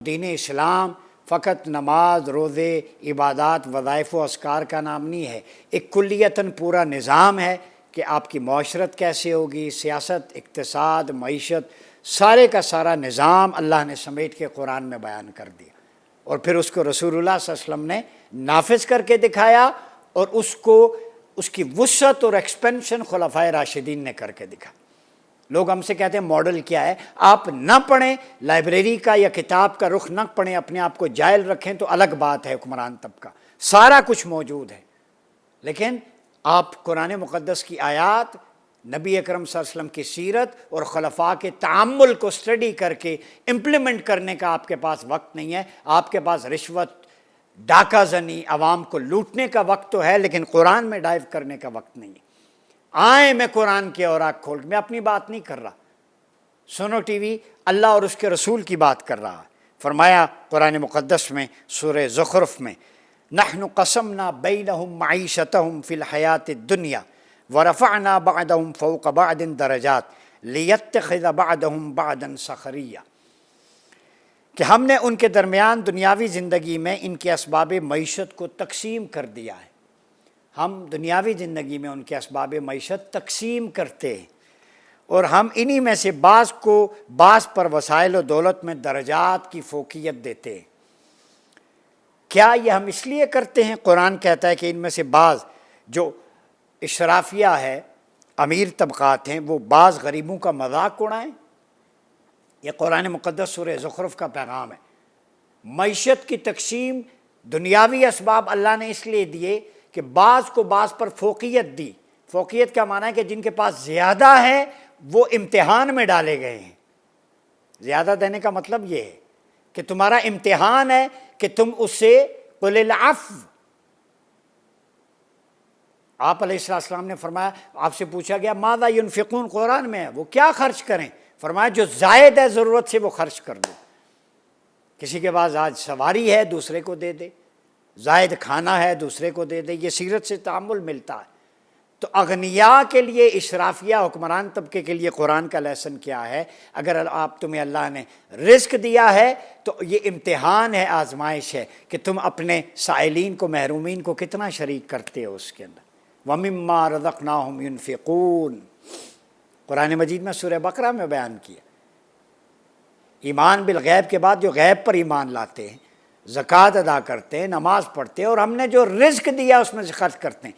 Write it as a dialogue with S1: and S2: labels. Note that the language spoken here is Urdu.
S1: دین اسلام فقط نماز، روزے، عبادات، وظائف و اذکار کا نام نہیں ہے، ایک کلیتاً پورا نظام ہے کہ آپ کی معاشرت کیسے ہوگی، سیاست، اقتصاد، معیشت، سارے کا سارا نظام اللہ نے سمیٹ کے قرآن میں بیان کر دیا، اور پھر اس کو رسول اللہ صلی اللہ علیہ وسلم نے نافذ کر کے دکھایا، اور اس کی وسعت اور ایکسپینشن خلفائے راشدین نے کر کے دکھا۔ لوگ ہم سے کہتے ہیں ماڈل کیا ہے؟ آپ نہ پڑھیں، لائبریری کا یا کتاب کا رخ نہ پڑھیں، اپنے آپ کو جاہل رکھیں تو الگ بات ہے، حکمران طبقہ سارا کچھ موجود ہے، لیکن آپ قرآن مقدس کی آیات، نبی اکرم صلی اللہ علیہ وسلم کی سیرت اور خلفاء کے تعامل کو اسٹڈی کر کے امپلیمنٹ کرنے کا آپ کے پاس وقت نہیں ہے۔ آپ کے پاس رشوت، ڈاکہ زنی، عوام کو لوٹنے کا وقت تو ہے، لیکن قرآن میں ڈائیو کرنے کا وقت نہیں ہے۔ آئیں میں قرآن کے اوراق کھول کے، میں اپنی بات نہیں کر رہا، سنو ٹی وی اللہ اور اس کے رسول کی بات کر رہا ہے۔ فرمایا قرآن مقدس میں سورہ زخرف میں، نحن قسمنا بینہم معیشتہم فی الحیات الدنیا ورفعنا بعدہم فوق بعد درجات لیتخذ بعدہم بعدا سخریہ، کہ ہم نے ان کے درمیان دنیاوی زندگی میں ان کے اسباب معیشت کو تقسیم کر دیا ہے۔ ہم دنیاوی زندگی میں ان کے اسباب معیشت تقسیم کرتے ہیں، اور ہم انہی میں سے بعض کو بعض پر وسائل و دولت میں درجات کی فوقیت دیتے ہیں۔ کیا یہ ہم اس لیے کرتے ہیں؟ قرآن کہتا ہے کہ ان میں سے بعض جو اشرافیہ ہے، امیر طبقات ہیں، وہ بعض غریبوں کا مذاق اڑائیں۔ یہ قرآن مقدس سورہ زخرف کا پیغام ہے۔ معیشت کی تقسیم، دنیاوی اسباب اللہ نے اس لیے دیے کہ بعض کو بعض پر فوقیت دی۔ فوقیت کا معنی ہے کہ جن کے پاس زیادہ ہے وہ امتحان میں ڈالے گئے ہیں۔ زیادہ دینے کا مطلب یہ ہے کہ تمہارا امتحان ہے کہ تم اس سے قل العفو۔ آپ علیہ السلام نے فرمایا، آپ سے پوچھا گیا ماذا ينفقون، قرآن میں ہے، وہ کیا خرچ کریں؟ فرمایا جو زائد ہے ضرورت سے وہ خرچ کر دو۔ کسی کے پاس آج سواری ہے، دوسرے کو دے دے، زائد کھانا ہے، دوسرے کو دے دے، یہ سیرت سے تعامل ملتا ہے۔ تو اغنیاء کے لیے، اشرافیہ حکمران طبقے کے لیے قرآن کا لیسن کیا ہے؟ اگر تمہیں اللہ نے رزق دیا ہے تو یہ امتحان ہے، آزمائش ہے کہ تم اپنے سائلین کو، محرومین کو کتنا شریک کرتے ہو اس کے اندر۔ وَمِمَّا رَزَقْنَاهُمْ يُنْفِقُونَ، قرآن مجید میں سورہ بقرہ میں بیان کیا۔ ایمان بالغیب کے بعد جو غیب پر ایمان لاتے ہیں، زکوٰۃ ادا کرتے ہیں، نماز پڑھتے ہیں، اور ہم نے جو رزق دیا اس میں سے خرچ کرتے ہیں۔